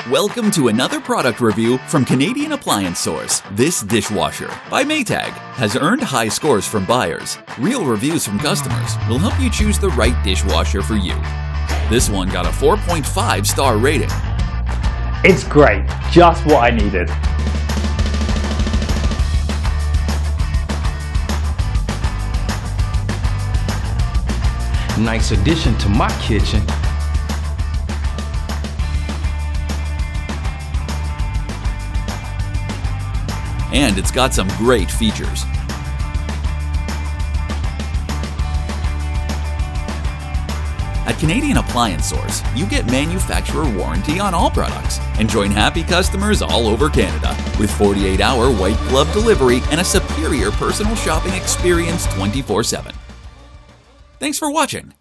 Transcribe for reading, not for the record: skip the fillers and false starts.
Welcome to another product review from Canadian Appliance Source. This dishwasher by Maytag has earned high scores from buyers. Real reviews from customers will help you choose the right dishwasher for you. This one got a 4.5-star rating. It's great, just what I needed. Nice addition to my kitchen. And it's got some great features. At Canadian Appliance Source, you get manufacturer warranty on all products and join happy customers all over Canada with 48-hour white glove delivery and a superior personal shopping experience 24/7. Thanks for watching.